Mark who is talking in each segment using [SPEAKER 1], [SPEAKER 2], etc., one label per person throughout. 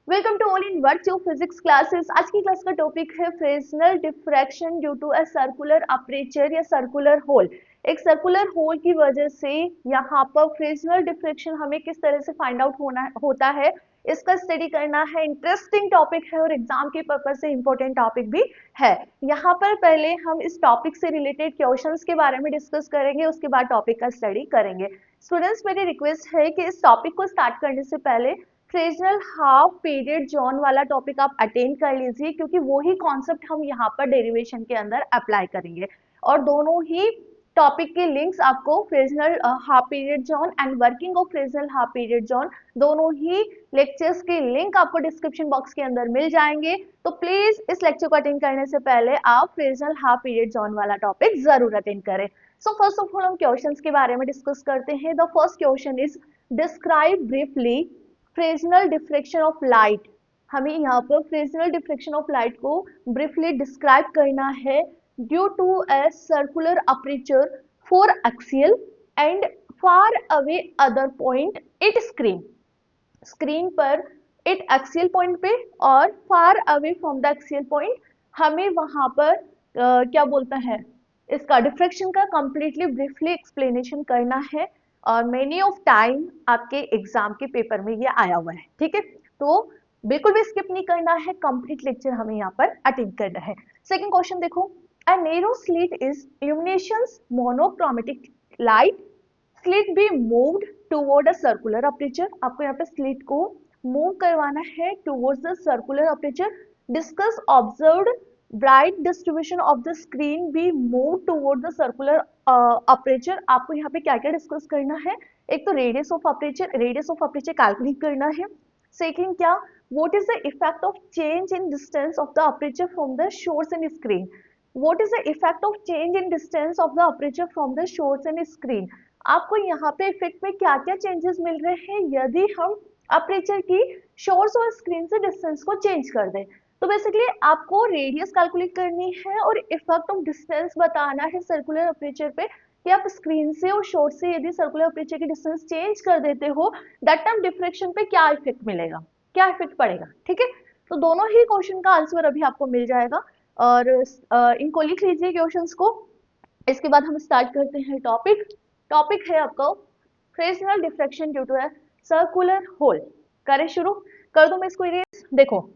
[SPEAKER 1] Welcome to all in virtue physics classes. आज की class का टॉपिक है Fresnel diffraction due to a circular aperture या circular hole. एक सर्कुलर होल की वजह से यहाँ पर फ्रेस्नेल डिफ्रैक्शन हमें किस तरह से फाइंड आउट होता है, इसका स्टडी करना है। इंटरेस्टिंग टॉपिक है और एग्जाम के पर्पज से इंपॉर्टेंट टॉपिक भी है। यहाँ पर पहले हम इस टॉपिक से रिलेटेड क्वेश्चंस के बारे में डिस्कस करेंगे, उसके बाद टॉपिक का स्टडी करेंगे। स्टूडेंट्स, मेरी रिक्वेस्ट है कि इस टॉपिक को स्टार्ट करने से पहले फ्रेजनल हाफ पीरियड जॉन वाला टॉपिक आप अटेंड कर लीजिए, क्योंकि वो ही कॉन्सेप्ट हम यहाँ पर डेरिवेशन के अंदर अप्लाई करेंगे। और दोनों ही टॉपिक के लिंक्स आपको Fresnel half period John and working of Fresnel half period John, दोनों ही लेक्चर्स के लिंक आपको डिस्क्रिप्शन बॉक्स के अंदर मिल जाएंगे। तो प्लीज इस लेक्चर को अटेंड करने से पहले आप फ्रेजनल हाफ पीरियड जॉन वाला टॉपिक जरूर अटेंड करें। सो फर्स्ट ऑफ ऑल हम क्वेश्चंस के बारे में डिस्कस करते हैं। The first question is describe briefly Fresnel diffraction of light. हमें यहाँ पर फ्रेस्नेल डिफ्रैक्शन ऑफ लाइट को ब्रीफली डिस्क्राइब करना है। Due to a circular aperture for axial and far away other point it screen. Screen पर it axial point पे और far away from the axial point हमें वहां पर क्या बोलता है, इसका डिफ्रैक्शन का कंप्लीटली ब्रीफली एक्सप्लेनेशन करना है। और मेनी ऑफ टाइम आपके एग्जाम के पेपर में ये आया हुआ है, ठीक है। तो बिल्कुल भी स्किप नहीं करना है, कंप्लीट लेक्चर हमें यहाँ पर अटेंड करना है। सेकंड क्वेश्चन देखो, a narrow slit is illuminations monochromatic light slit be moved toward a circular aperture. आपको यहाँ पे स्लिट को मूव करवाना है towards the circular aperture. Discuss observed bright distribution of the screen be move toward the circular aperture. आपको यहाँ पे क्या क्या डिस्कस करना है? एक तो रेडियस ऑफ अपर्चर कैलकुलेट करना है। सेकंड क्या, what is the effect of change in distance of the aperture from the source and screen. What is the effect of change in distance of the aperture from the source and screen. आपको यहाँ पे effect में क्या क्या changes मिल रहे हैं यदि हम अपर्चर की सोर्स और स्क्रीन से डिस्टेंस को चेंज कर दें। तो बेसिकली आपको रेडियस कैलकुलेट करनी है और इफेक्ट ऑफ डिस्टेंस बताना है सर्कुलर अपर्चर पे, कि आप स्क्रीन से और सोर्स से यदि सर्कुलर अपर्चर की डिस्टेंस चेंज कर देते हो, दैट टाइम डिफ्रैक्शन पे क्या इफेक्ट मिलेगा, क्या इफेक्ट पड़ेगा, ठीक है। तो दोनों ही क्वेश्चन का आंसर अभी आपको मिल जाएगा और इनको लिख लीजिए क्वेश्चंस को। इसके बाद हम स्टार्ट करते हैं टॉपिक। टॉपिक है आपका Fresnel diffraction due to a circular hole. करें शुरू, कर दूं मैं इसको इरेज। देखो,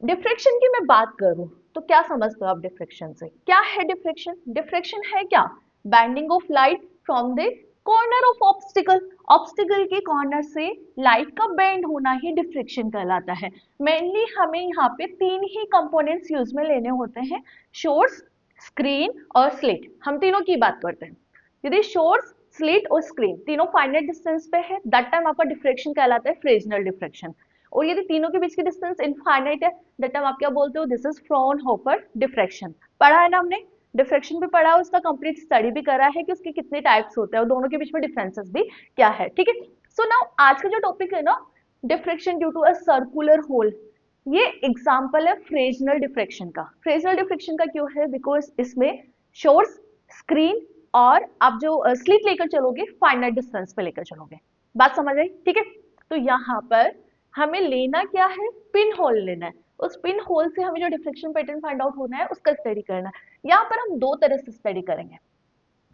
[SPEAKER 1] डिफ्रैक्शन की मैं बात करूं तो क्या समझते हो आप डिफ्रैक्शन से? क्या है डिफ्रैक्शन? डिफ्रैक्शन है क्या? Bending of light from the corner of obstacle. Obstacle के कॉर्नर से लाइट का बेंड होना ही डिफ्रैक्शन कहलाता है। मेनली हमें यहाँ पे तीन ही कंपोनेंट्स यूज में लेने होते हैं, सोर्स, स्क्रीन और स्लिट। हम तीनों की बात करते हैं। यदि सोर्स, स्लिट और स्क्रीन तीनों फाइनाइट डिस्टेंस पे है, दैट टाइम आपका डिफ्रैक्शन कहलाता है फ्रेस्नेल डिफ्रैक्शन। और यदि तीनों के बीच की डिस्टेंस इनफाइनाइट है, दैट टाइम आप क्या बोलते हो? This is Fraunhofer diffraction. पढ़ा है ना हमने, डिफ्रैक्शन भी पढ़ा है, उसका कंप्लीट स्टडी भी करा है कि उसके कितने टाइप्स होते हैं और दोनों के बीच में डिफरेंसेस भी क्या है, ठीक है। सो नाउ आज का जो टॉपिक है ना, diffraction due to a circular hole, ये एग्जांपल है फ्रेस्नेल डिफ्रैक्शन का। फ्रेस्नेल डिफ्रैक्शन का क्यों है? बिकॉज इसमें सोर्स, स्क्रीन और आप जो स्लिट लेकर चलोगे फाइनाइट डिस्टेंस पे लेकर चलोगे। बात समझ आई, ठीक है। तो यहाँ पर हमें लेना क्या है? पिन होल लेना है। उस पिन होल से हमें जो डिफ्लेक्शन पैटर्न फाइंड आउट होना है उसका स्टडी करना है। यहाँ पर हम दो तरह से स्टडी करेंगे,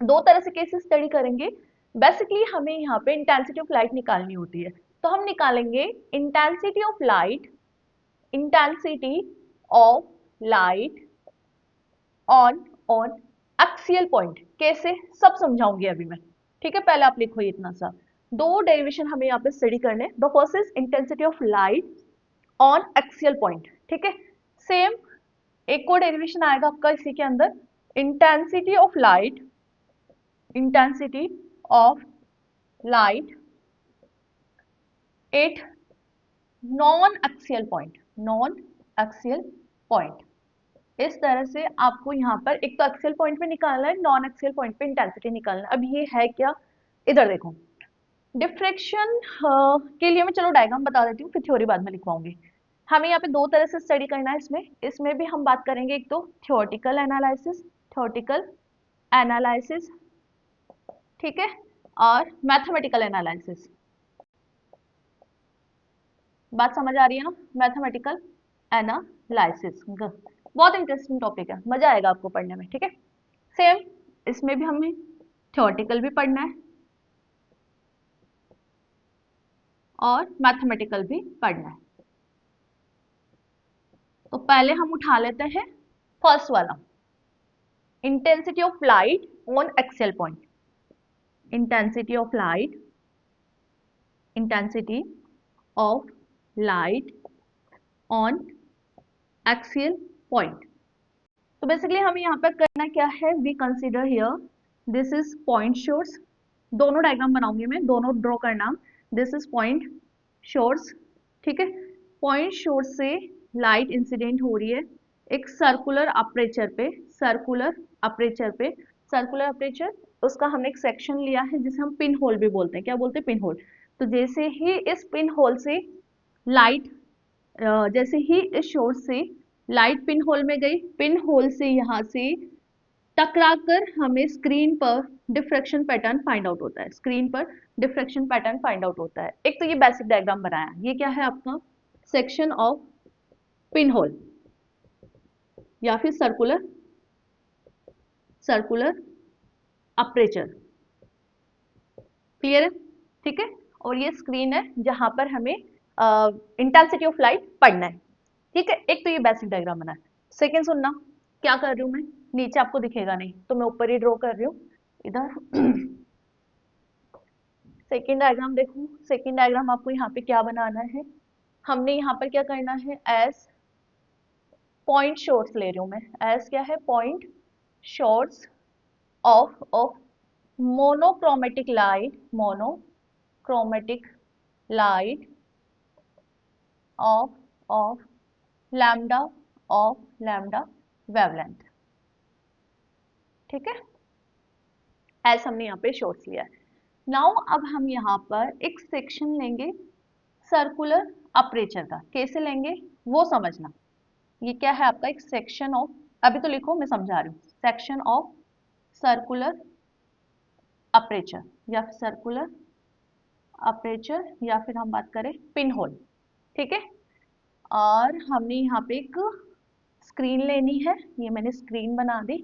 [SPEAKER 1] दो तरह से केसेस स्टडी करेंगे। बेसिकली हमें यहाँ पे इंटेंसिटी ऑफ लाइट निकालनी होती है, तो हम निकालेंगे intensity of light, intensity of light on on axial point. कैसे, सब समझाऊंगी अभी मैं, ठीक है। पहले आप लिखो ये इतना सा, दो डेरिवेशन हमें यहाँ पे स्टडी करने। The first is intensity of light on axial point, ठीक है। सेम एक और डेरिवेशन आएगा आपका इसी के अंदर, intensity of light, intensity of light at non axial point, non axial point. इस तरह से आपको यहाँ पर एक तो एक्सियल पॉइंट पे निकालना है, नॉन एक्सियल पॉइंट पे इंटेंसिटी निकालना है। अब ये है क्या, इधर देखो। डिफ्रैक्शन के लिए मैं चलो डायग्राम बता देती हूँ, फिर थ्योरी बाद में लिखवाऊंगी। हमें यहाँ पे दो तरह से स्टडी करना है। इसमें इसमें भी हम बात करेंगे, एक तो थ्योरेटिकल एनालिसिस, थ्योरेटिकल एनालिसिस, ठीक है, और मैथमेटिकल एनालिसिस। बात समझ आ रही है ना? मैथमेटिकल एनालिसिस, बहुत इंटरेस्टिंग टॉपिक है, मजा आएगा आपको पढ़ने में, ठीक है। सेम इसमें भी हमें थ्योरेटिकल भी पढ़ना है और मैथमेटिकल भी पढ़ना है। तो पहले हम उठा लेते हैं फर्स्ट वाला, intensity of light on axial point. Intensity of light, intensity of light on axial point. तो बेसिकली हमें यहाँ पर करना क्या है, we consider here this is point source. दोनों डायग्राम बनाऊंगी मैं, दोनों ड्रॉ करना। दिस इज पॉइंट सोर्स, ठीक है। पॉइंट सोर्स से लाइट इंसिडेंट हो रही है एक सर्कुलर अपर्चर पे, सर्कुलर अपर्चर पे, सर्कुलर अपर्चर, उसका हमने एक सेक्शन लिया है जिसे हम पिन होल भी बोलते हैं। क्या बोलते हैं? Pin hole. तो जैसे ही इस पिन होल से लाइट, जैसे ही इस सोर्स से लाइट पिन होल में गई, पिन होल से यहाँ से टकराकर हमें स्क्रीन पर डिफ्रैक्शन पैटर्न फाइंड आउट होता है। स्क्रीन पर डिफ्रैक्शन पैटर्न फाइंड आउट होता है। एक तो ये बेसिक डायग्राम बनाया, ये क्या है आपका सेक्शन ऑफ पिन होल या फिर सर्कुलर, सर्कुलर अपर्चर। क्लियर है? ठीक है। और ये स्क्रीन है जहां पर हमें इंटेंसिटी ऑफ लाइट पढ़ना है, ठीक है। एक तो ये बेसिक डायग्राम बना है। सेकेंड सुनना, क्या कर रही हूँ मैं, नीचे आपको दिखेगा नहीं तो मैं ऊपर ही ड्रॉ कर रही हूँ इधर। सेकेंड डायग्राम देखो, सेकेंड डायग्राम आपको यहाँ पे क्या बनाना है, हमने यहाँ पर क्या करना है, एज पॉइंट शॉर्ट्स ले रही हूँ मैं, एज क्या है, point shorts of monochromatic light, monochromatic light of lambda, of lambda wavelength, ठीक है। एज हमने यहाँ पे शॉर्ट्स लिया है। नाउ अब हम यहाँ पर एक सेक्शन लेंगे सर्कुलर अपर्चर का। कैसे लेंगे वो समझना। ये क्या है आपका एक सेक्शन ऑफ, अभी तो लिखो मैं समझा रही हूँ, सेक्शन ऑफ सर्कुलर अपर्चर या सर्कुलर अपर्चर या फिर हम बात करें पिन होल, ठीक है। और हमने यहाँ पे एक स्क्रीन लेनी है, ये मैंने स्क्रीन बना दी,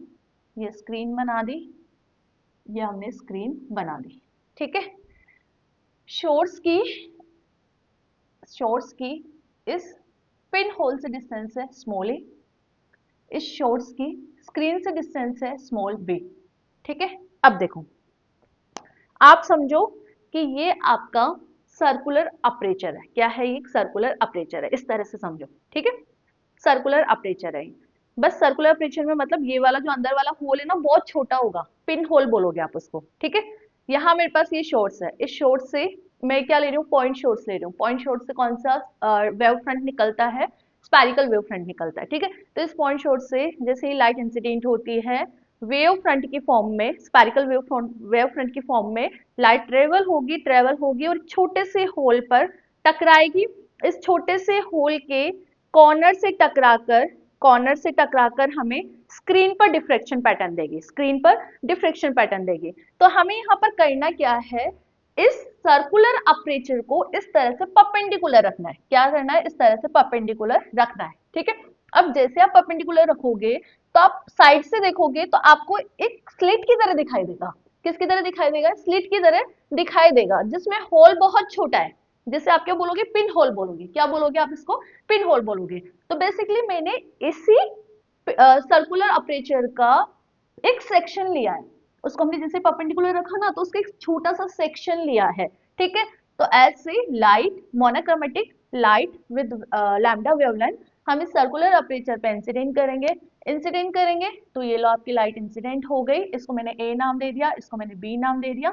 [SPEAKER 1] ये स्क्रीन बना दी, ये हमने स्क्रीन बना दी, ठीक है। शॉर्ट्स की, शॉर्ट्स की इस पिन होल से डिस्टेंस है स्मॉल ए, इस शॉर्ट्स की स्क्रीन से डिस्टेंस है स्मॉल बी, ठीक है। अब देखो, आप समझो कि ये आपका सर्कुलर अपर्चर है। क्या है ये? सर्कुलर अपर्चर है, इस तरह से समझो, ठीक है। सर्कुलर अपर्चर है, बस सर्कुलर अपर्चर में मतलब ये वाला जो अंदर वाला होल है ना बहुत छोटा होगा, पिन होल बोलोगे आप उसको, ठीक है। यहाँ मेरे पास ये शॉर्ट्स है, इस शॉर्ट से मैं क्या ले रही हूँ, पॉइंट शॉर्ट्स ले रही हूँ। पॉइंट शॉर्ट से कौन सा वेव फ्रंट निकलता है, स्पेरिकल वेव फ्रंट निकलता है, ठीक है। तो इस पॉइंट शॉर्ट से जैसे ही लाइट इंसिडेंट होती है वेव फ्रंट की फॉर्म में, स्पेरिकल वेव फ्रंट की फॉर्म में लाइट ट्रेवल होगी और छोटे से होल पर टकराएगी। इस छोटे से होल के कॉर्नर से टकराकर, कॉर्नर से टकराकर हमें स्क्रीन पर डिफ्रेक्शन पैटर्न देगी, स्क्रीन पर डिफ्रेक्शन पैटर्न देगी। तो हमें यहाँ पर करना क्या है, इस सर्कुलर अपर्चर को इस तरह से परपेंडिकुलर रखना है। क्या करना है? इस तरह से परपेंडिकुलर रखना है, ठीक है। अब जैसे आप परपेंडिकुलर रखोगे तो आप साइड से देखोगे तो आपको एक स्लिट की तरह दिखाई देगा। किसकी तरह दिखाई देगा? स्लिट की तरह दिखाई देगा, जिसमें होल बहुत छोटा है। जैसे आप क्या बोलोगे? पिन होल बोलोगे। क्या बोलोगे आप इसको? पिन होल बोलोगे। तो बेसिकली मैंने इसी सर्कुलर अपर्चर का एक सेक्शन लिया है, उसको हमने जैसे परपेंडिकुलर रखा ना तो उसका एक छोटा सा सेक्शन लिया है, ठीक है। तो एज से light, monochromatic light with lambda wavelength हम इस सर्कुलर अपर्चर पे इंसिडेंट करेंगे, इंसिडेंट करेंगे तो ये लो आपकी लाइट इंसिडेंट हो गई। इसको मैंने ए नाम दे दिया, इसको मैंने बी नाम दे दिया,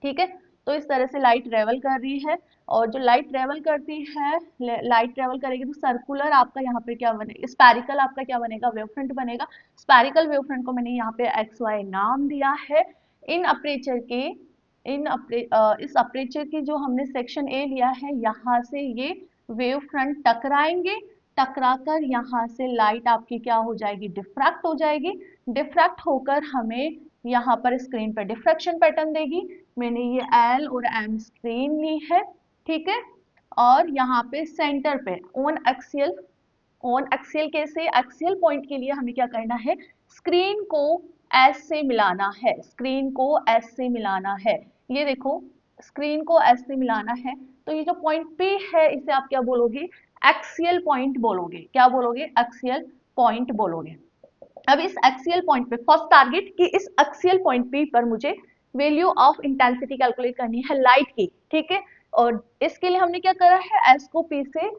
[SPEAKER 1] ठीक है। तो इस तरह से लाइट ट्रेवल कर रही है और जो लाइट ट्रेवल करती है, लाइट ट्रेवल करेगी तो सर्कुलर आपका यहाँ पे क्या बनेगा, स्पेरिकल आपका क्या बनेगा, वेव फ्रंट बनेगा। स्पेरिकल वेव फ्रंट को मैंने यहाँ पे एक्स वाई नाम दिया है। इन अपर्चर के, इस अपर्चर की जो हमने सेक्शन ए लिया है, यहाँ से ये वेव फ्रंट टकराएंगे, टकराकर यहाँ से लाइट आपकी क्या हो जाएगी, डिफ्रैक्ट हो जाएगी। डिफ्रैक्ट होकर हमें यहाँ पर स्क्रीन पर डिफ्रैक्शन पैटर्न देगी। मैंने ये एल और एम स्क्रीन ली है, ठीक है। और यहाँ पे सेंटर पे ऑन एक्सियल कैसे, एक्सियल पॉइंट के लिए हमें क्या करना है, स्क्रीन को एस से मिलाना है, स्क्रीन को एस से मिलाना है। ये देखो स्क्रीन को एस से मिलाना है, तो ये जो पॉइंट पे है इसे आप क्या बोलोगे, एक्सियल पॉइंट बोलोगे, क्या बोलोगे, एक्सियल पॉइंट बोलोगे। अब इस एक्सियल पॉइंट पे फर्स्ट टारगेट कि इस एक्सियल पॉइंट पे पर मुझे वैल्यू ऑफ इंटेंसिटी कैलकुलेट करनी है लाइट की, ठीक है। और इसके लिए हमने क्या करा है, एस को पी से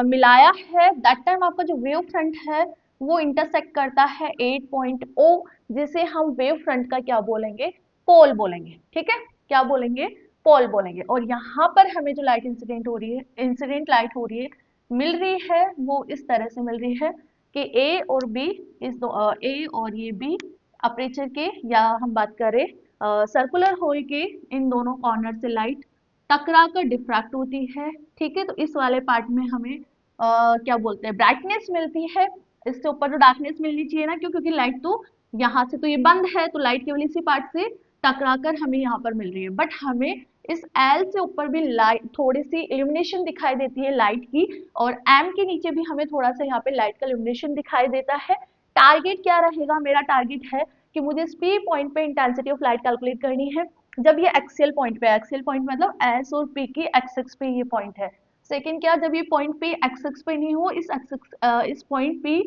[SPEAKER 1] मिलाया है। दैट टाइम आपका जो वेव फ्रंट है वो इंटरसेक्ट करता है 8 पॉइंट ओ, जिसे हम वेव फ्रंट का क्या बोलेंगे, पोल बोलेंगे, ठीक है, क्या बोलेंगे, पोल बोलेंगे। और यहाँ पर हमें जो लाइट इंसिडेंट हो रही है, इंसिडेंट लाइट हो रही है, मिल रही है, वो इस तरह से मिल रही है कि ए और बी, ए और ये बी अपर्चर के, या हम बात करें सर्कुलर होल के इन दोनों कॉर्नर से लाइट टकरा कर डिफ्रैक्ट होती है, ठीक है। तो इस वाले पार्ट में हमें क्या बोलते हैं, ब्राइटनेस मिलती है। इससे ऊपर तो डार्कनेस मिलनी चाहिए ना, क्यों, क्योंकि लाइट तो यहाँ से तो ये बंद है, तो लाइट केवल इसी पार्ट से टकरा कर हमें यहाँ पर मिल रही है। बट हमें इस एल से ऊपर भी लाइट, थोड़ी सी इल्यूमिनेशन दिखाई देती है लाइट की, और एम के नीचे भी हमें थोड़ा सा यहाँ पे लाइट का इल्यूमिनेशन दिखाई देता है। टारगेट क्या रहेगा, मेरा टारगेट है कि मुझे इस पी पॉइंट पे इंटेंसिटी ऑफ लाइट कैलकुलेट करनी है जब ये एक्सियल पॉइंट पे, एक्सियल पॉइंट मतलब एस और पी की एक्सिस पे ये पॉइंट है। सेकंड क्या, जब ये पॉइंट पे एक्सिस पे नहीं हो, इस एक्सिस इस पॉइंट पे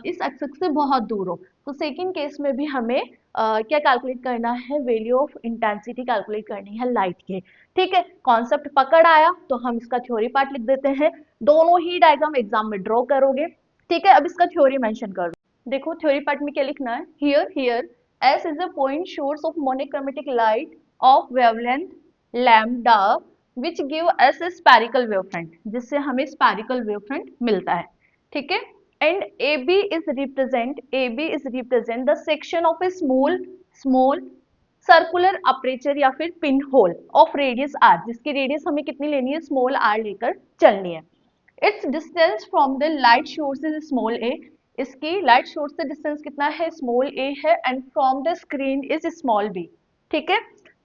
[SPEAKER 1] इस एक्सिस से बहुत दूर हो। तो सेकंड केस में भी हमें क्या कैलकुलेट करना है, वैल्यू ऑफ इंटेंसिटी कैलकुलेट करनी है लाइट की, ठीक है। कॉन्सेप्ट पकड़ आया तो हम इसका थ्योरी पार्ट लिख देते हैं, दोनों ही डायग्राम एग्जाम में ड्रॉ करोगे, ठीक है। अब इसका थ्योरी मेंशन कर दो। देखो थ्योरी पार्ट में क्या लिखना है, here S is a point source of monochromatic light of wavelength lambda which give us a spherical wavefront, जिससे हमें spherical wavefront मिलता है, ठीक है। And AB is represent the section of a small circular aperture या फिर pinhole of radius r, जिसकी radius हमें कितनी लेनी है, स्मॉल r लेकर चलनी है। It's distance from the light source is small a, इसकी लाइट सोर्स से डिस्टेंस कितना है, स्मॉल ए है, and from the screen is small b, ठीक है।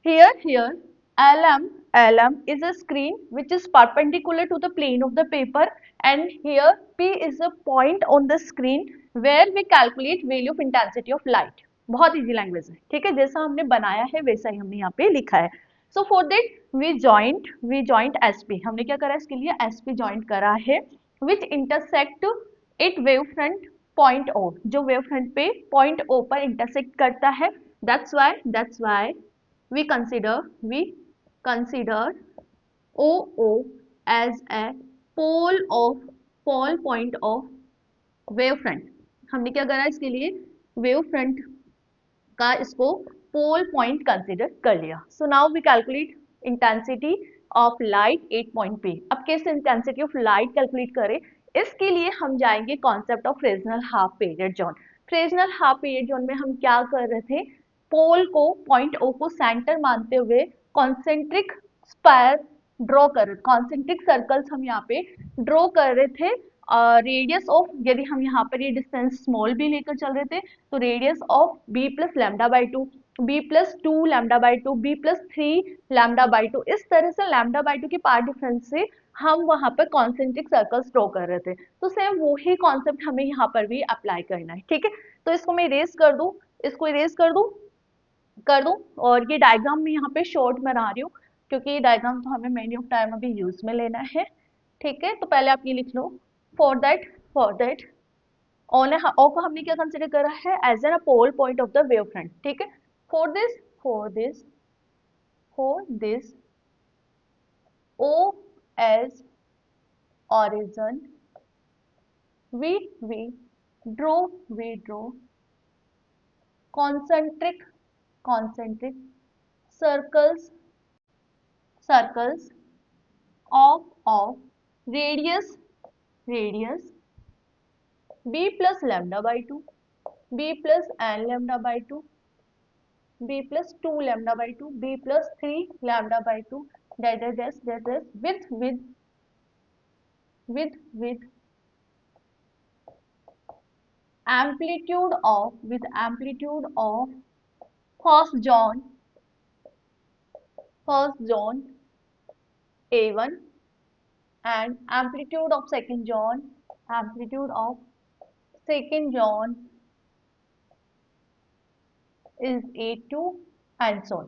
[SPEAKER 1] Here LM is a screen which is perpendicular to the plane of the paper, and here P is a point on the screen where we calculate value of intensity of light। बहुत easy language है, ठीक है, जैसा हमने बनाया है वैसा ही हमने यहाँ पे लिखा है। So for that we joint SP, हमने क्या करा इसके लिए, एसपी जॉइंट करा है, which intersect it wave front point O, जो वेव फ्रंट पे पॉइंट ओ पर इंटरसेक्ट करता है। That's why we consider OO as a pole point of wave front। हमने क्या करा इसके लिए, वेव फ्रंट का इसको पोल पॉइंट कंसिडर कर लिया। So now we calculate intensity of light 8 point पे। अब कैसे इंटेंसिटी ऑफ लाइट कैलकुलेट करें, इसके लिए हम जाएंगे concept of Fresnel half period zone. Fresnel half period zone में हम क्या कर रहे थे, पोल को, पॉइंट ओ को सेंटर मानते हुए कॉन्सेंट्रिक स्क्वायर ड्रॉ कर रहे थे, कॉन्सेंट्रिक सर्कल्स हम यहाँ पे ड्रॉ कर रहे थे। रेडियस ऑफ, यदि हम यहाँ पर ये डिस्टेंस स्मॉल बी लेकर चल रहे थे, तो radius of b plus lambda by two, b plus two lambda by two, b plus three lambda by two, इस तरह से लैम्डा बाई टू के पार्ट डिफरेंस से हम वहां पर कॉन्सेंट्रिक सर्कल्स ड्रॉ कर रहे थे। तो सेम वही कॉन्सेप्ट हमें यहाँ पर भी अप्लाई करना है, ठीक है। तो इसको मैं इरेज कर दूं, इसको इरेज कर दूं, और ये डायग्राम में यहाँ पे शॉर्ट बना रही हूँ, क्योंकि ये डायग्राम तो हमें मेनी ऑफ टाइम अभी यूज में लेना है, ठीक है। तो पहले आप ये लिख लो, फॉर दैट ऑन ओ को हमने क्या कंसिडर करा है, as an pole point of the wave front, ठीक है। For this O as origin, we draw concentric circles of radius b plus lambda by 2, b plus n lambda by 2, b plus 2 lambda by 2, b plus 3 lambda by 2, that is with amplitude of first zone, a1, 2, and amplitude of second zone, amplitude of second zone is A2 and so on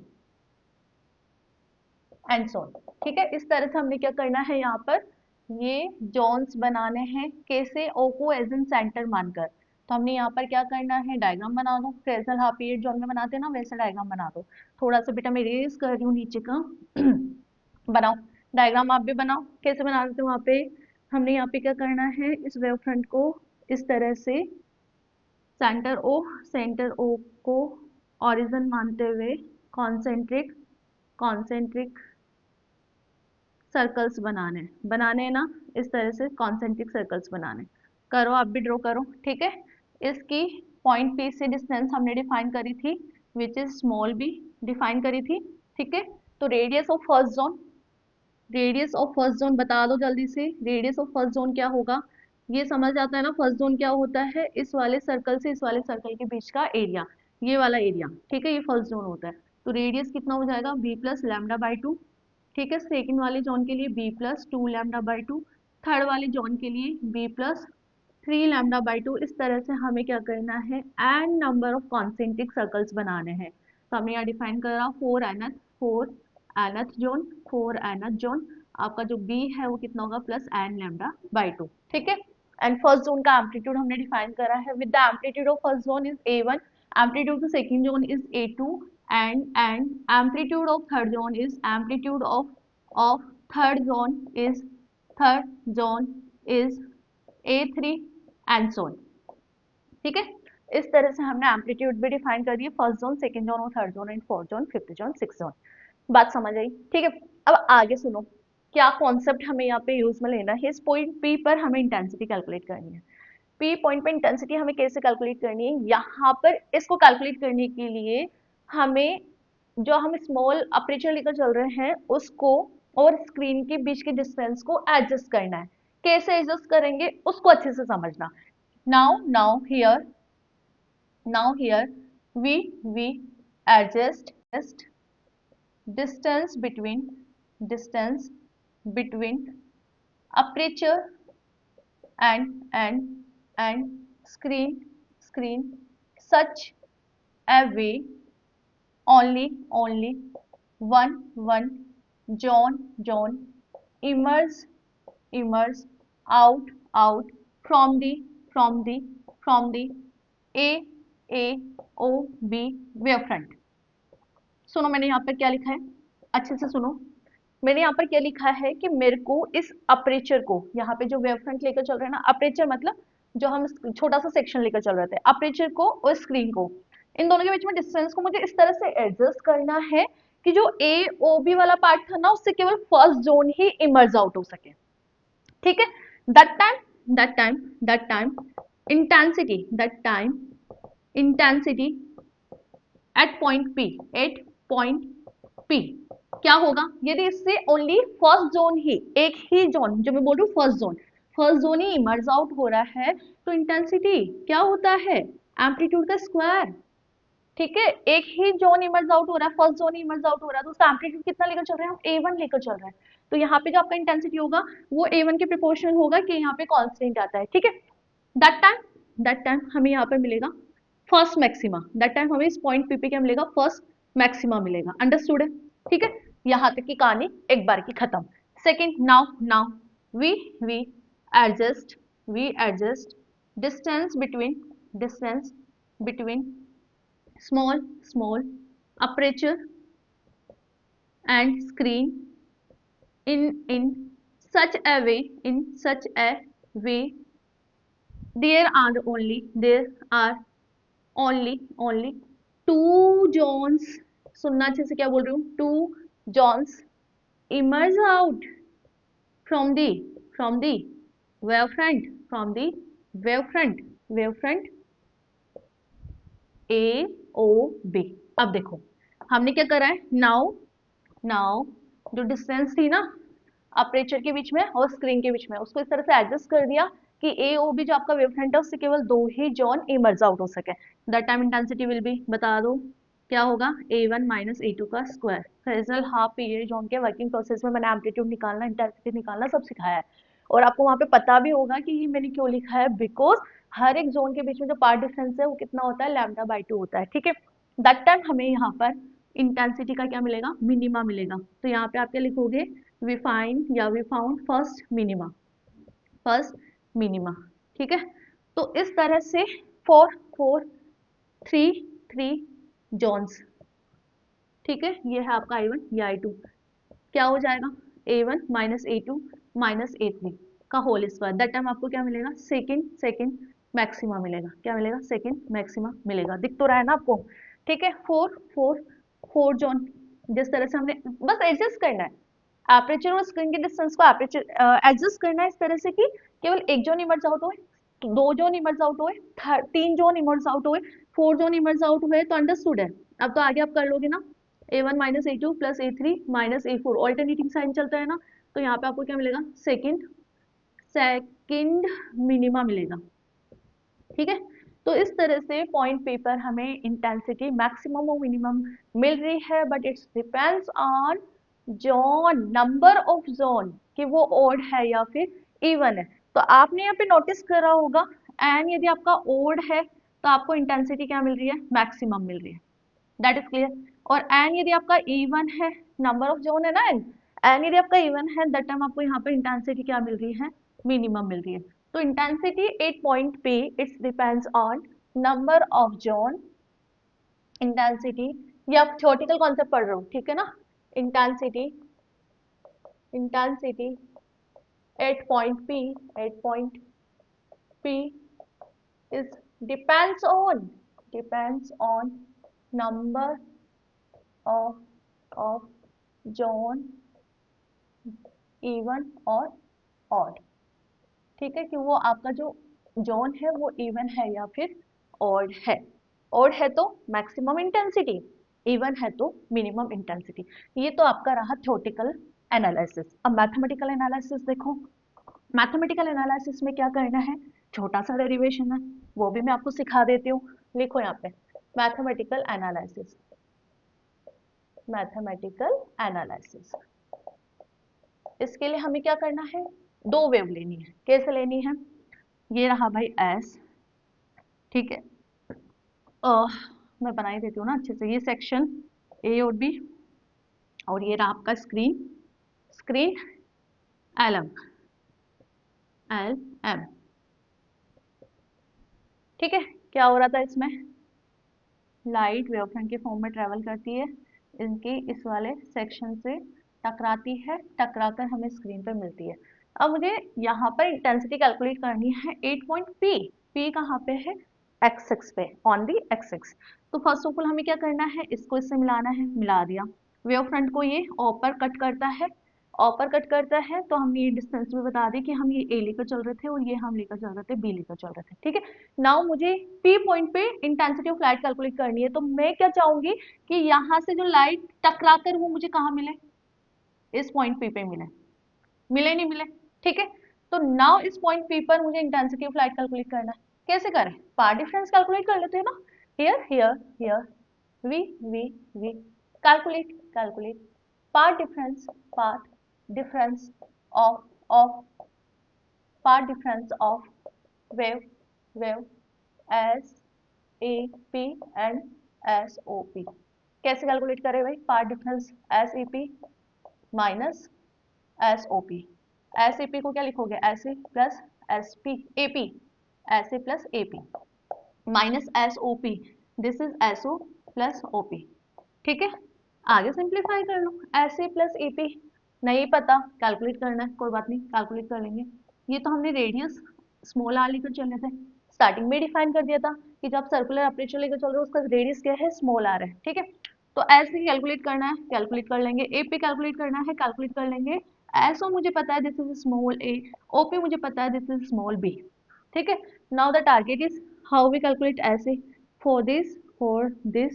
[SPEAKER 1] and so on. ठीक है, इस तरह से हमने क्या करना है यहाँ पर, ये जोन्स बनाने हैं। कैसे? ओ को एज इन सेंटर मानकर। तो हमने यहाँ पर क्या करना है, डायग्राम बना दो, फ्रेसनल हाफ पीरियड जोन में बनाते हैं ना, वैसे डायग्राम बना दो। थोड़ा सा बेटा मैं इरेज कर रही हूँ नीचे का बनाओ डायग्राम, आप भी बनाओ। कैसे बना देते हो? वहाँ पे हमने यहाँ पे क्या करना है, इस वेव फ्रंट को इस तरह से सेंटर ओ को ऑरिजिन मानते हुए कॉन्सेंट्रिक कॉन्सेंट्रिक सर्कल्स बनाने हैं ना, इस तरह से कॉन्सेंट्रिक सर्कल्स बनाने। करो, आप भी ड्रॉ करो। ठीक है, इसकी पॉइंट पी से डिस्टेंस हमने डिफाइन करी थी, which is small b, define करी थी। ठीक है, तो radius of first zone, radius of first zone बता दो जल्दी से। रेडियस ऑफ फर्स्ट जोन क्या होगा, ये समझ आता है ना। फर्स्ट जोन क्या होता है, इस वाले सर्कल से इस वाले सर्कल के बीच का एरिया, ये वाला एरिया। ठीक है, ये फर्स्ट जोन होता है। तो रेडियस कितना हो जाएगा, बी प्लस लैम्डा बाई 2। ठीक है, सेकेंड वाले जोन के लिए b plus 2 lambda by 2, third वाले जोन के लिए बी प्लस 3 लैम्डा बाई 2। इस तरह से हमें क्या करना है, n number of concentric circles बनाने हैं। तो हमने यहाँ डिफाइन करा 4 nth जोन, 4 nth जोन। आपका जो बी है वो कितना होगा, प्लस एन लैम्डा बाई 2। ठीक है, एंड फर्स्ट जोन का एम्पलीट्यूड हमने डिफाइन करा है, with the amplitude of first zone is A1, amplitude of second zone is A2, and amplitude of third zone is amplitude of third zone is A3 and so on। ठीक है, इस तरह से हमने amplitude भी define कर दिए, first zone, second zone और third zone and fourth zone, fifth zone, six zone. बात समझ आई? ठीक है, अब आगे सुनो, क्या कॉन्सेप्ट हमें यहाँ पे यूज में लेना है। इस पॉइंट पी पर हमें इंटेंसिटी कैलकुलेट करनी है। पी पॉइंट पे इंटेंसिटी हमें कैसे कैलकुलेट करनी है, यहाँ पर इसको कैलकुलेट करने के लिए हमें जो हम स्मॉल अपर्चर लेकर चल रहे हैं उसको और स्क्रीन के बीच के डिस्टेंस को एडजस्ट करना है। कैसे एडजस्ट करेंगे उसको अच्छे से समझना। Now here we adjust distance between aperture and screen such a way only one zone emerge out from the a a o b wave front। सुनो मैंने यहाँ पर क्या लिखा है, अच्छे से सुनो। मैंने यहाँ पर क्या लिखा है कि मेरे को इस अपर्चर को, यहाँ पे जो वेव फ्रंट लेकर चल रहे हैं ना, अपर्चर मतलब जो हम छोटा सा सेक्शन लेकर चल रहे थे, अपर्चर को और स्क्रीन को, इन दोनों के बीच में डिस्टेंस को मुझे इस तरह से एडजस्ट करना है कि जो ए ओ बी वाला पार्ट था ना, उससे केवल फर्स्ट जोन ही इमर्ज आउट हो सके। ठीक है, that time intensity at point P क्या होगा, यदि इससे ओनली फर्स्ट जोन ही, एक ही जोन, जो मैं बोल रही हूँ फर्स्ट जोन ही इमर्ज आउट हो रहा है, तो इंटेंसिटी क्या होता है, एम्पलीट्यूड का स्क्वायर। ठीक है, एक ही जोन इमर्ज आउट हो रहा है, फर्स्ट जोन इमर्ज आउट हो रहा है, तो उसका एम्पलीट्यूड कितना लेकर चल रहे हैं हम, A1 लेकर चल रहे हैं। तो यहाँ पे जो आपका इंटेंसिटी होगा वो A1 के प्रोपोर्शनल होगा, कि यहाँ पे कांस्टेंट आता है। ठीक है, दैट टाइम हमें यहाँ पे मिलेगा फर्स्ट मैक्सिमा, दैट टाइम हमें इस पॉइंट पी पे क्या मिलेगा, फर्स्ट मैक्सिमा मिलेगा। अंडरस्टूड है? ठीक है, यहाँ तक की कहानी एक बार की खत्म। Second, now we adjust distance between small aperture and screen in such a way there are only two zones। सुनना अच्छे से, क्या बोल रही हूँ, two zones emerge out from the wave front A O B। अब देखो हमने क्या करा है, नाउ जो डिस्टेंस थी ना अपर्चर के बीच में और स्क्रीन के बीच में, उसको इस तरह से एडजस्ट कर दिया कि ए ओ बी जो आपका वेव फ्रंट है उससे केवल दो ही जोन इमर्ज आउट हो सके। That time intensity will be, बता दो, क्या होगा A1 माइनस A2 का square. Fresnel half period zone के वर्किंग प्रोसेस में मैंने एम्पलीट्यूड निकालना, इंटेंसिटी निकालना सब सिखाया है, और आपको वहां पे पता भी होगा कि ये मैंने क्यों लिखा है, बिकॉज हर एक जोन के बीच में जो पार्ट डिफरेंस है वो कितना होता है, λ/2 होता है। ठीक है, दैट टाइम हमें यहाँ पर इंटेंसिटी का क्या मिलेगा, मिनिमा मिलेगा। तो यहाँ पे आप क्या लिखोगे, वी फाइंड या we found first minima, first minima. ठीक है, तो इस तरह से 4 4 3 3 जोन्स। ठीक है, ये है आपका I1 या I2, क्या हो जाएगा A1 minus A2 minus A3 का होल स्क्वायर। दैट टाइम आपको क्या मिलेगा, सेकंड मैक्सिमा मिलेगा। क्या मिलेगा, सेकंड मैक्सिमा मिलेगा। दिख तो रहा है ना आपको। ठीक है, 4 जोन, जिस तरह से हमने बस एडजस्ट करना है एपरेचर और स्क्रीन के डिस्टेंस को, एपरेचर एडजस्ट करना है इस तरह से कि केवल एक जोन इमर्ज आउट होए, दो जोन इमर्ज आउट हुए, तीन जोन इमर्ज आउट हुए, 4 जोन इमर्ज आउट हुए, तो अंडरस्टूड है। अब तो आगे आप कर लोगे ना, A1 minus A2 plus A3 minus A4 alternating sign चलता है ना, तो यहाँ पे आपको क्या मिलेगा, सेकंड मिनिमा मिलेगा। ठीक है, तो इस तरह से पॉइंट पे पर हमें इंटेंसिटी मैक्सिमम और मिनिमम मिल रही है, but it's depends on zone, number of zone, कि वो ओड है या फिर इवन है। तो आपने यहाँ पे नोटिस करा होगा, एन यदि आपका ओड है तो आपको इंटेंसिटी क्या मिल रही है, मैक्सिमम मिल रही है। That is clear. और एन यदि आपका इवन है, नंबर ऑफ जोन है ना एन यदि आपका इवन है, दैट टाइम आपको यहाँ पे इंटेंसिटी क्या मिल रही है, मिनिमम मिल रही है। तो इंटेंसिटी एट पॉइंट पे it's depends on number of zone, intensity, ये आप थ्योरेटिकल कॉन्सेप्ट पढ़ रहे हो, ठीक है ना। Intensity intensity at point P is depends on number of zone, even और odd। ठीक है, कि वो आपका जो जोन है वो इवन है या फिर ऑड है। ऑड है तो मैक्सिमम इंटेंसिटी, इवन है तो मिनिमम इंटेंसिटी। ये तो आपका रहा थ्योरेटिकल एनालिसिस। अब मैथमेटिकल एनालिसिस देखो, मैथमेटिकल एनालिसिस में क्या करना है, छोटा सा डेरिवेशन है, वो भी मैं आपको सिखा देती हूँ। लिखो यहाँ पे मैथमेटिकल एनालिसिस, मैथमेटिकल एनालिसिस। इसके लिए हमें क्या करना है, दो वेव लेनी है। कैसे लेनी है, ये रहा भाई एस, ठीक है, मैं बना ही देती हूँ ना अच्छे से, ये सेक्शन ए और बी, और ये रहा आपका स्क्रीन एल एम। ठीक है, क्या हो रहा था इसमें, लाइट वेवफ्रंट के फॉर्म में ट्रेवल करती है, इनकी इस वाले सेक्शन से टकराती है, टकराकर हमें स्क्रीन पर मिलती है। अब मुझे यहाँ पर इंटेंसिटी कैलकुलेट करनी है 8 पॉइंट पी कहाँ पे है, एक्स एक्स पे, ऑन दी एक्स एक्स। तो फर्स्ट ऑफ ऑल हमें क्या करना है, इसको इससे मिलाना है, मिला दिया। वेव फ्रंट को ये ओ पर कट करता है, ओ पर कट करता है, तो हम ये डिस्टेंस भी बता दें कि हम ये ए लेकर चल रहे थे और ये हम लेकर चल रहे थे, बी लेकर चल रहे थे। ठीक है, नाउ मुझे पी पॉइंट पे इंटेंसिटी ऑफ लाइट कैलकुलेट करनी है, तो मैं क्या चाहूंगी कि यहाँ से जो लाइट टकराकर वो मुझे कहाँ मिले, इस पॉइंट पी पे मिले, मिले नहीं मिले। ठीक है, तो नाउ इस पॉइंट पी पर मुझे इंटेंसिटी ऑफ लाइट कैलकुलेट करना है। कैसे करें, पार्ट डिफरेंस कैलकुलेट कर लेते हैं ना, here here here, we calculate part difference of part difference of wave S A P and S O P. कैसे कैलकुलेट करें भाई, part difference S A P minus S O P. S A P को क्या लिखोगे, S A plus S P A P, S A plus A P minus S O P, this is S O plus O P. ठीक है, आगे simplify कर लो, S A plus A P नहीं पता, calculate करना है, कोई बात नहीं कैलकुलेट कर लेंगे। ये तो हमने रेडियस स्मॉल आर लेकर चल रहे थे, स्टार्टिंग में डिफाइन कर दिया था कि जब सर्कुलर अपर्चर लेकर चल रहे हो उसका रेडियस क्या है, स्मॉल आर है। ठीक है, तो ऐसे कैलकुलेट करना है, कैलकुलेट कर लेंगे, ए पे कैलकुलेट करना है, कैलकुलेट कर लेंगे। एस ओ मुझे पता है, this is small a, O P मुझे पता है, दिस इज स्मॉल बी। ठीक है, now the target is how we calculate S A, for this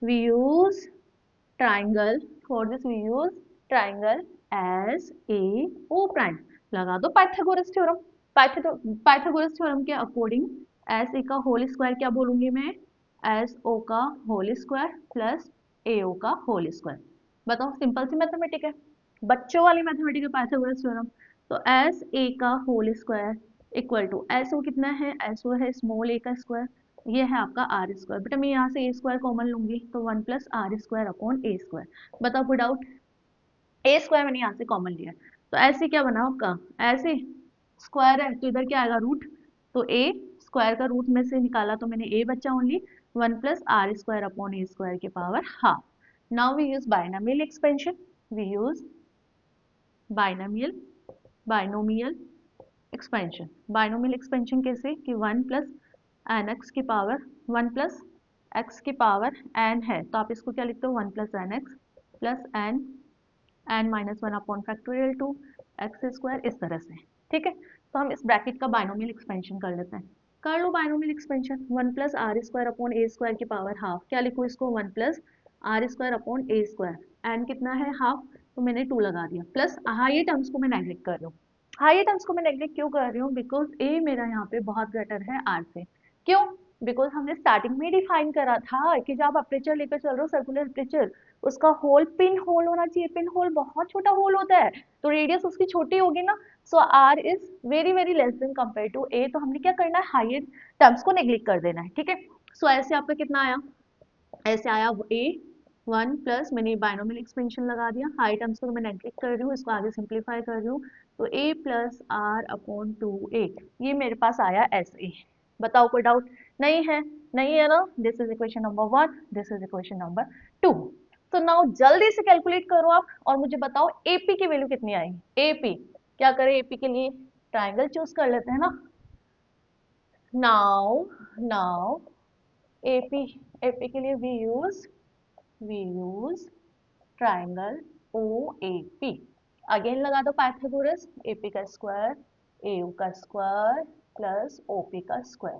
[SPEAKER 1] we use triangle, as a o prime। लगा दो पाइथागोरस थ्योरम। पाइथागोरस थ्योरम के according S A का whole square क्या बोलूंगी मैं, S O का whole square plus A O का whole square. बताओ, सिंपल सी मैथमेटिक है, बच्चों वाली मैथमेटिक है, पाइथागोरस थ्योरम। तो एस ए का whole square equal to S O कितना है, एस ओ है स्मॉल ए का स्क्वायर, ये है आपका आर स्क्वायर। बेटा मैं यहाँ से ए स्क्वायर कॉमन लूंगी तो 1 plus r square upon a square. बताओ कोई डाउट? ए स्क्वायर मैंने यहाँ से कॉमन लिया है, तो ऐसे क्या बना आपका, ऐसे स्क्वायर है तो इधर क्या आएगा रूट, तो ए स्क्वायर का रूट में से निकाला तो मैंने ए बचा only 1 plus r square upon a square के power half. Now we use binomial expansion, we use binomial binomial expansion. Binomial expansion कैसे कि 1 प्लस एन एक्स की पावर 1 प्लस एक्स की पावर एन है तो आप इसको क्या लिखते हो 1 plus n x plus n minus 1 upon factorial two x square, इस तरह से। ठीक है, तो हम इस ब्रैकेट का बाइनोमियल एक्सपेंशन कर लेते हैं। कर लो binomial expansion, 1 plus r square upon a square की पावर हाफ, क्या लिखो इसको 1 plus r square upon a square, n कितना है हाफ, तो मैंने 2 लगा दिया, प्लस हाई टर्म्स को मैं नेग्लेक्ट कर रही हूँ। हाई टर्म्स को मैं नेग्लेक्ट क्यों कर रही हूँ, बिकॉज ए मेरा यहाँ पे बहुत बेटर है आर से। क्यों? बिकॉज हमने स्टार्टिंग में डिफाइन करा था कि जब आप अपर्चर लेकर चल रहे हो, सर्कुलर अपर्चर, उसका होल पिन होल होना चाहिए। पिन होल बहुत छोटा होल होता है तो रेडियस उसकी छोटी होगी ना, so r is very very less than compare to a. तो हमने क्या करना है, हायर टर्म्स को नेग्लेक्ट कर देना है। ठीक है, सो ऐसे आपका कितना आया, ऐसे आया ए 1 प्लस, मैंने बाइनोमियल एक्सपेंशन लगा दिया, हाई टर्म्स को मैं नेग्लेक्ट कर रही हूँ, इसको आगे सिंप्लीफाई कर रही हूँ, तो ए प्लस आर अपॉन 2a, ये मेरे पास आया ऐसे। बताओ कोई डाउट? नहीं है, नहीं है ना। This is equation number 1, this is equation number 2। तो नाउ जल्दी से कैलकुलेट करो आप और मुझे बताओ एपी की वैल्यू कितनी आएगी। एपी क्या करें, एपी के लिए ट्राइंगल चूज कर लेते हैं ना। नाउ एपी, एपी के लिए we use triangle OAP। Again लगा दो पाइथागोरस, AP का स्क्वायर AU का स्क्वायर प्लस OP का स्क्वायर।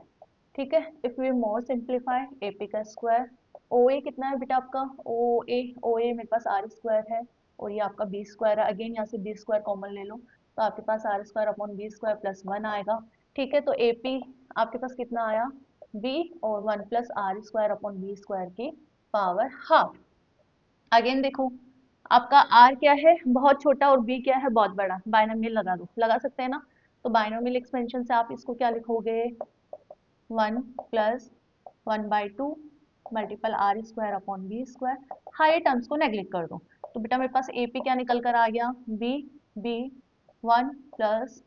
[SPEAKER 1] ठीक है, if we more simplify, AP का स्क्वायर, OA कितना है बेटा आपका, OA मेरे पास आर स्क्वायर है और ये आपका बी स्क्वायर है। अगेन यहाँ से बी स्क्वायर कॉमन ले लो तो आपके पास r square upon b square plus 1 आएगा। ठीक है, तो AP आपके पास कितना आया, बी और 1 plus r square upon b square की पावर हाफ। अगेन देखो आपका r क्या है, बहुत छोटा, और b क्या है, बहुत बड़ा। बाइनोमियल लगा दो, लगा सकते हैं ना। तो बाइनोमियल एक्सपेंशन से आप इसको क्या लिखोगे, 1 plus 1/2 multiple r square upon b square. Higher terms को नेग्लेक्ट कर दो तो बेटा मेरे पास AP क्या निकल कर आ गया, b 1 plus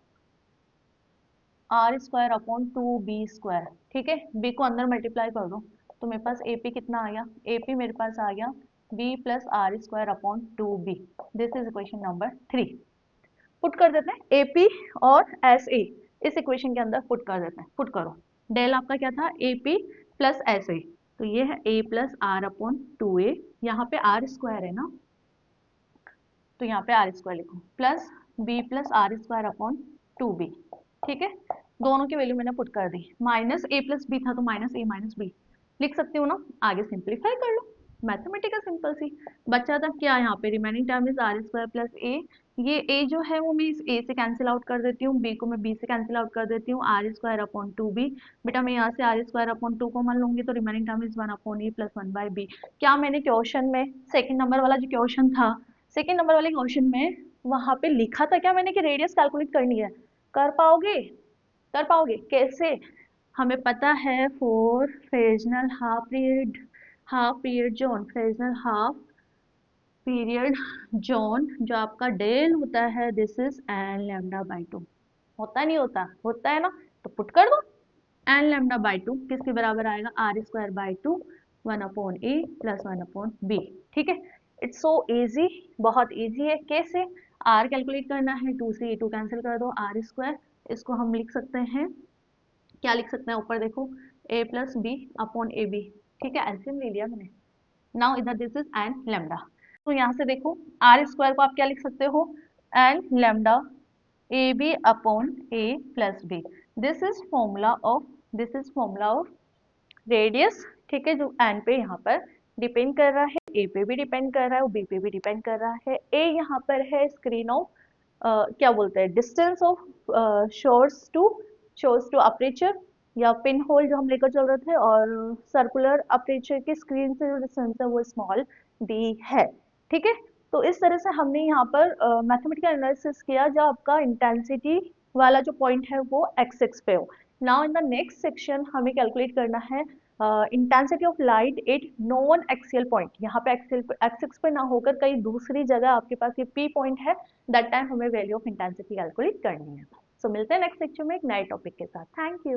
[SPEAKER 1] r square upon 2b square. ठीक है, b को अंदर मल्टीप्लाई कर दो तो मेरे पास AP कितना आ गया, AP मेरे पास आ गया b plus r square upon 2b। This is equation number 3। Put कर देते हैं AP और SA इस इक्वेशन के अंदर पुट कर देते हैं। पुट करो, डेल आपका क्या था, AP प्लस SA, तो ये है a plus are upon 2a, यहाँ पे आर स्क्वायर है ना तो यहाँ पे आर स्क्वायर लिखो, plus b plus r square upon 2b। ठीक है, दोनों की वैल्यू मैंने पुट कर दी, माइनस a प्लस बी था तो माइनस a माइनस बी लिख सकती हूँ ना। आगे सिंप्लीफाई कर लो, मैथमेटिकल सिंपल सी। बचा था क्या यहाँ पे, remaining term is r square plus a, ये a जो है वो मैं इस a से कैंसिल आउट कर देती हूँ, b को मैं b से कैंसिल आउट कर देती हूँ, आर स्क्वायर अपॉन 2b। बेटा मैं यहाँ से आर स्क्वायर अपॉन 2 को मान लूंगी तो remaining term is 1 upon a plus 1/b। क्या मैंने क्वेश्चन में सेकंड नंबर वाला जो क्वेश्चन था, सेकंड नंबर वाले क्वेश्चन में वहां पे लिखा था क्या मैंने कि रेडियस कैलकुलेट करनी है? कर पाओगे? कर पाओगे कैसे? हमें पता है for Fresnel half period zone, Fresnel half period zone जो आपका डेल होता है, this is an lambda by 2। होता नहीं होता, होता है ना, तो पुट कर दो एन लैम्डा बाई 2 किसके बराबर आएगा, r square by 2 1 upon a plus 1 upon b. ठीक है, इट्स सो इजी, बहुत इजी है। कैसे? आर कैलकुलेट करना है, 2 से ए 2 कैंसिल कर दो, आर स्क्वायर, इसको हम लिख सकते हैं, क्या लिख सकते हैं, ऊपर देखो a plus b upon a b. ठीक है, एलसीएम ले लिया मैंने। नाउ इधर दिस इज एन लैम्डा, तो यहाँ से देखो आर स्क्वायर को आप क्या लिख सकते हो, n lambda a b upon a plus b. This is formula of, this is formula of radius. ठीक है, जो एन पे यहाँ पर डिपेंड कर रहा है, ए पे भी डिपेंड कर रहा है और बी पे भी डिपेंड कर रहा है। ए यहाँ पर है स्क्रीन ऑफ क्या बोलते हैं, distance of source to aperture, या पिन होल जो हम लेकर चल रहे थे, और सर्कुलर अपर्चर की स्क्रीन से जो डिस्टेंस है वो स्मॉल डी है। ठीक है, तो इस तरह से हमने यहाँ पर मैथमेटिकल एनालिसिस किया जब आपका इंटेंसिटी वाला जो पॉइंट है वो एक्स एक्स पे हो। Now in the next section हमें कैलकुलेट करना है intensity of light at non axial point. यहाँ पे एक्सियल एक्स एक्स पे ना होकर कहीं दूसरी जगह आपके पास ये पी पॉइंट है, दैट टाइम हमें वैल्यू ऑफ इंटेंसिटी कैलकुलेट करनी है। सो मिलते हैं नेक्स्ट सेक्शन में एक नए टॉपिक के साथ। Thank you.